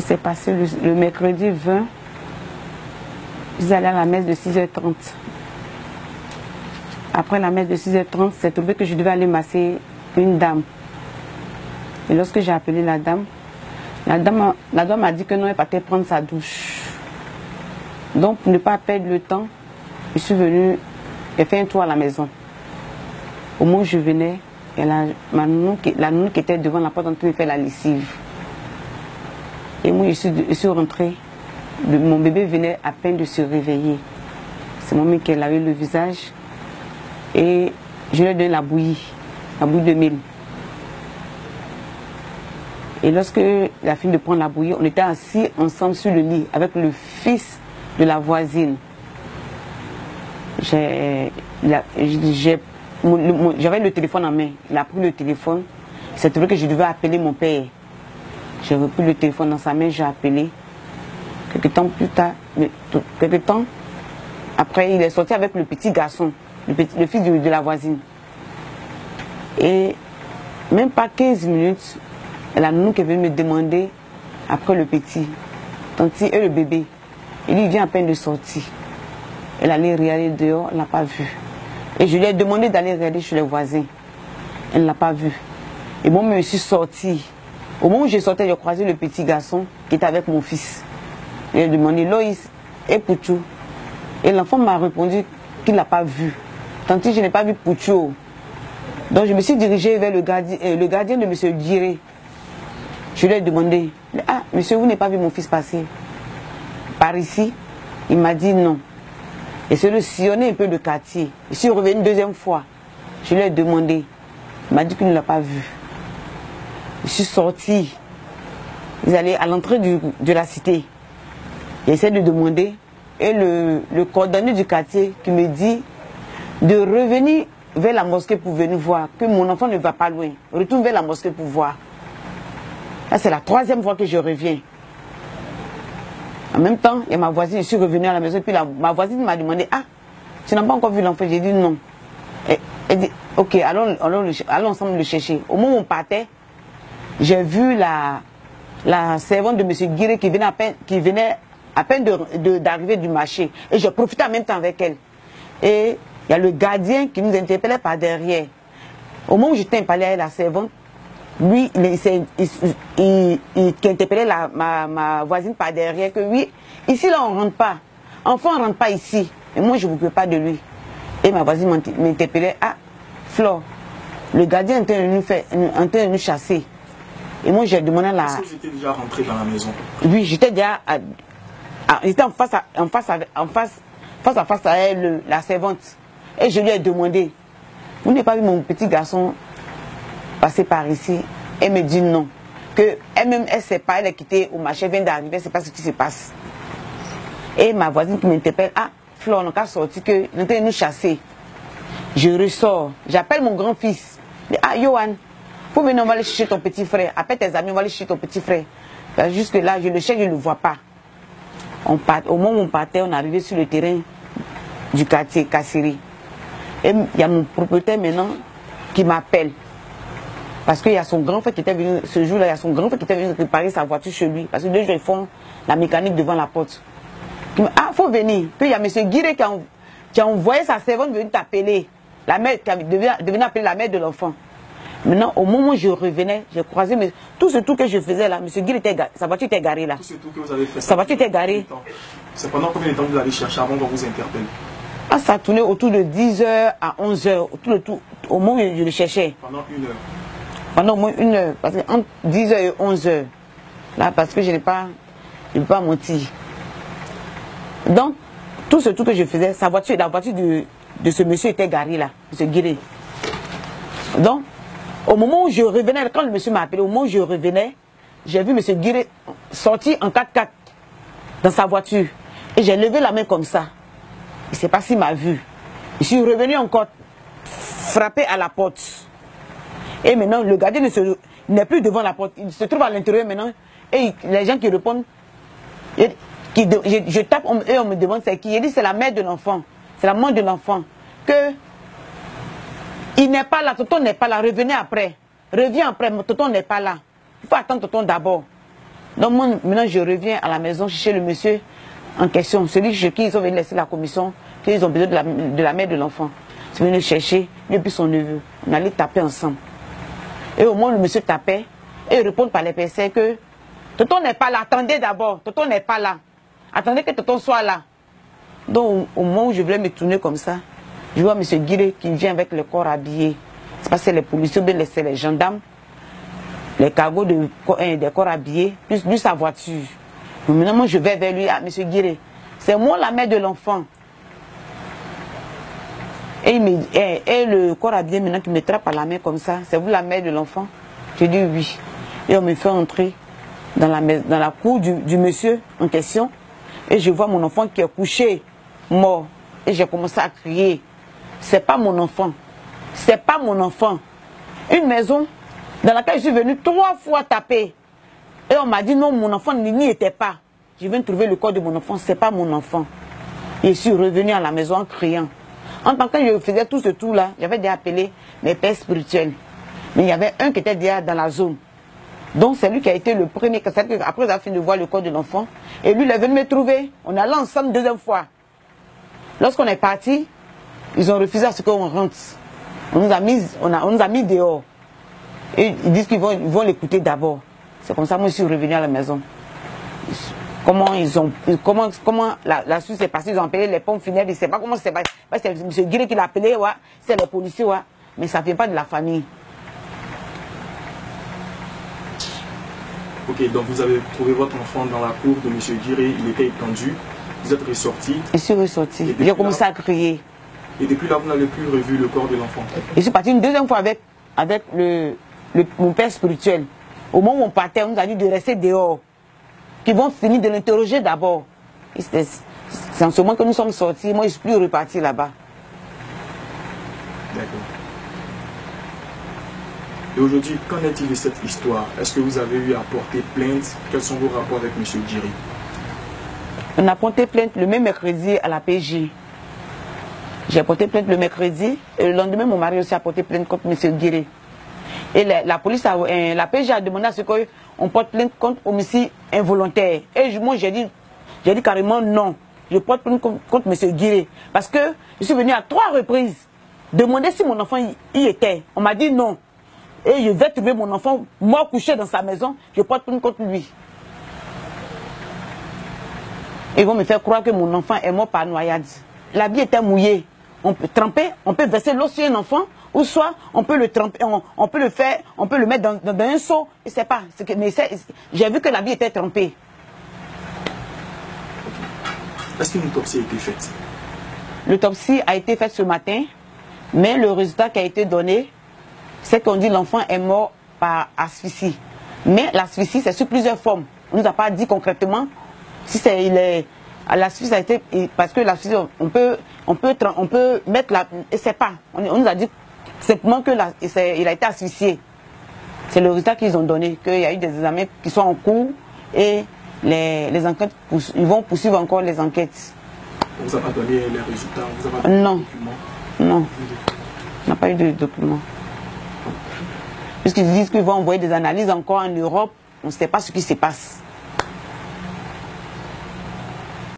C'est passé le mercredi 20. Je suis allée à la messe de 6h30. Après la messe de 6h30, c'est trouvé que je devais aller masser une dame. Et lorsque j'ai appelé la dame m'a dit que non, elle partait prendre sa douche. Donc, pour ne pas perdre le temps, je suis venue et fait un tour à la maison. Au moment où je venais, la nounou qui était devant la porte en train de faire la lessive. Et moi, je suis rentrée. Mon bébé venait à peine de se réveiller. C'est moi qui ai lavé le visage. Et je lui ai donné la bouillie de mille. Et lorsque la fille de prendre la bouillie, on était assis ensemble sur le lit avec le fils de la voisine. J'avais le téléphone en main. Il a pris le téléphone. C'est trouvé que je devais appeler mon père. J'ai repris le téléphone dans sa main, j'ai appelé. Quelques temps plus tard, quelques temps après, il est sorti avec le petit garçon, le fils de la voisine. Et même pas 15 minutes, la nounou qui est venue me demander après le petit, tanti et le bébé. Il vient à peine de sortir. Elle allait regarder dehors, elle ne l'a pas vu. Et je lui ai demandé d'aller regarder chez les voisins. Elle ne l'a pas vu. Et moi, je suis sortie. Au moment où je sortais, j'ai croisé le petit garçon qui était avec mon fils. Je lui ai demandé, Loïs et Pouchou. Et l'enfant m'a répondu qu'il ne l'a pas vu. Tanti, je n'ai pas vu Pouchou. Donc je me suis dirigée vers le gardien de M. Guiré. Je lui ai demandé, ah, monsieur, vous n'avez pas vu mon fils passer par ici? Il m'a dit non. Et c'est le sillonner un peu le quartier. Je suis revenue une deuxième fois. Je lui ai demandé. Il m'a dit qu'il ne l'a pas vu. Je suis sortie. Ils allaient à l'entrée de la cité. J'essaie de demander. Et le coordonnateur du quartier qui me dit de revenir vers la mosquée pour venir voir. Que mon enfant ne va pas loin. Retourne vers la mosquée pour voir. Là, c'est la troisième fois que je reviens. En même temps, il y a ma voisine, je suis revenue à la maison. Puis ma voisine m'a demandé, ah, tu n'as pas encore vu l'enfant? J'ai dit non. Elle dit, ok, allons ensemble le chercher. Au moment où on partait, j'ai vu la servante de M. Guiré qui venait à peine d'arriver du marché. Et j'ai profité en même temps avec elle. Et il y a le gardien qui nous interpellait par derrière. Au moment où j'étais parlé à la servante, lui, qui interpellait ma voisine par derrière, que oui, ici là on ne rentre pas. Enfant ne rentre pas ici. Et moi je ne m'occupe pas de lui. Et ma voisine m'interpellait, ah, Flore, le gardien est en train de nous chasser. Et moi j'ai demandé à la... Est-ce que vous étiez déjà rentré dans la maison? Oui, j'étais déjà... J'étais en face à face à elle, la servante. Et je lui ai demandé, vous n'avez pas vu mon petit garçon passer par ici? Elle me dit non. Que elle-même, elle ne sait pas, elle est quittée au marché, elle vient d'arriver, elle ne sait pas ce qui se passe. Et ma voisine qui m'interpelle, ah, Flore, on n'a qu'à sortir, que nous allons nous chasser. Je ressors, j'appelle mon grand-fils. Ah, Johan, faut venir, on va aller chercher ton petit frère. Appelle tes amis, on va aller chercher ton petit frère. Jusque là, je le cherche, je ne le vois pas. Au moment où on partait, on est arrivé sur le terrain du quartier Kassiri. Et il y a mon propriétaire maintenant qui m'appelle. Parce qu'il y a son grand frère qui était venu, ce jour-là, il y a son grand frère qui était venu réparer sa voiture chez lui. Parce que 2 jours, ils font la mécanique devant la porte. Il me dit, ah, faut venir. Puis il y a M. Guiré qui a envoyé sa servante venir t'appeler. La mère, qui devait appeler la mère de l'enfant. Maintenant, au moment où je revenais, j'ai croisé, mais tout ce tout que je faisais là, M. Guiré, sa voiture était garée là. Tout ce tout que vous avez fait, sa voiture était garée. C'est pendant combien de temps vous allez chercher avant qu'on vous interpelle? Ah, ça tournait autour de 10h à 11h, au moment où je le cherchais. Pendant 1 heure? Pendant au moins 1 heure, parce que entre 10h et 11h, là, parce que je n'ai pas menti. Donc, tout ce tout que je faisais, la voiture de ce monsieur était garée là, M. Guiré. Donc, au moment où je revenais, quand le monsieur m'a appelé, au moment où je revenais, j'ai vu M. Guiré sortir en 4x4 dans sa voiture. Et j'ai levé la main comme ça. Il ne sait pas s'il m'a vu. Je suis revenu encore frapper à la porte. Et maintenant, le gardien n'est plus devant la porte. Il se trouve à l'intérieur maintenant. Et les gens qui répondent, je tape et on me demande c'est qui. Il dit c'est la mère de l'enfant. C'est la maman de l'enfant. Que il n'est pas là, tonton n'est pas là. Revenez après. Reviens après, mon tonton n'est pas là. Il faut attendre tonton d'abord. Donc moi, maintenant, je reviens à la maison chez le monsieur en question, celui chez qui ils ont venu laisser la commission, qu'ils ont besoin de la mère de l'enfant. Ils sont venus chercher, lui et puis son neveu. On allait taper ensemble. Et au moment où le monsieur tapait, et il répond par les PC que tonton n'est pas là, attendez d'abord, tonton n'est pas là. Attendez que tonton soit là. Donc au moment où je voulais me tourner comme ça, je vois M. Guiré qui vient avec le corps habillé. C'est parce que c'est les policiers, bien c'est les gendarmes, les cargos des corps habillés, plus sa voiture. Donc maintenant, moi je vais vers lui, ah M. Guiré, c'est moi la mère de l'enfant. Et le corps habillé maintenant qui me trappe à la main comme ça, c'est vous la mère de l'enfant? Je dis oui. Et on me fait entrer dans la cour du monsieur en question. Et je vois mon enfant qui est couché, mort. Et j'ai commencé à crier. C'est pas mon enfant. C'est pas mon enfant. Une maison dans laquelle je suis venue 3 fois taper. Et on m'a dit non, mon enfant n'y était pas. Je viens de trouver le corps de mon enfant. C'est pas mon enfant. Et je suis revenu à la maison en criant. En tant que je faisais tout ce tour-là, j'avais déjà appelé mes pères spirituels. Mais il y avait un qui était déjà dans la zone. Donc c'est lui qui a été le premier. Après avoir fini de voir le corps de l'enfant. Et lui, il est venu me trouver. On est allé ensemble 2e fois. Lorsqu'on est parti, ils ont refusé à ce qu'on rentre. On nous a mis dehors. Et ils disent qu'ils vont l'écouter d'abord. C'est comme ça que moi je suis revenu à la maison. Comment la suite s'est passée, ils ont appelé les pompes funèbres, je ne sais pas comment c'est passé. C'est M. Guiré qui l'a appelé, ouais. C'est les policiers, ouais. Mais ça ne vient pas de la famille. Ok, donc vous avez trouvé votre enfant dans la cour de M. Guiré, il était étendu, vous êtes ressorti. Je suis ressorti, j'ai commencé à crier. Et depuis là, vous n'avez plus revu le corps de l'enfant? Je suis parti une 2e fois avec mon père spirituel. Au moment où on partait, on nous a dit de rester dehors. Qu'ils vont finir de l'interroger d'abord. C'est en ce moment que nous sommes sortis. Moi, je ne suis plus reparti là-bas. D'accord. Et aujourd'hui, qu'en est-il de cette histoire? Est-ce que vous avez eu à porter plainte? Quels sont vos rapports avec M. Guiré? On a porté plainte le même mercredi à la PJ. J'ai porté plainte le mercredi. Et le lendemain, mon mari aussi a porté plainte contre M. Guiré. Et la police, la PJ a demandé à ce qu'on porte plainte contre homicide involontaire. Et moi, j'ai dit carrément non. Je porte plainte contre M. Guiré. Parce que je suis venu à 3 reprises demander si mon enfant y était. On m'a dit non. Et je vais trouver mon enfant mort couché dans sa maison. Je porte plainte contre lui. Ils vont me faire croire que mon enfant est mort par noyade. L'habit était mouillé. On peut tremper, on peut verser l'eau sur un enfant. Ou soit on peut le tremper, on peut le mettre dans un seau. Je ne sais pas. Mais j'ai vu que l'habit était trempé. Est-ce qu'une autopsie a été faite? L'autopsie a été faite ce matin, mais le résultat qui a été donné, c'est qu'on dit que l'enfant est mort par asphyxie. Mais l'asphyxie, c'est sous plusieurs formes. On ne nous a pas dit concrètement si c'est l'asphyxie a été parce que l'asphyxie, on peut mettre la, je sais pas. On nous a dit simplement que il a été asphyxié. C'est le résultat qu'ils ont donné, qu'il y a eu des examens qui sont en cours et les enquêtes, ils vont poursuivre encore les enquêtes. On vous a pas donné les résultats? Vous avez pas donné non. les documents? Non. On n'a pas eu de documents. Puisqu'ils disent qu'ils vont envoyer des analyses encore en Europe, on ne sait pas ce qui se passe.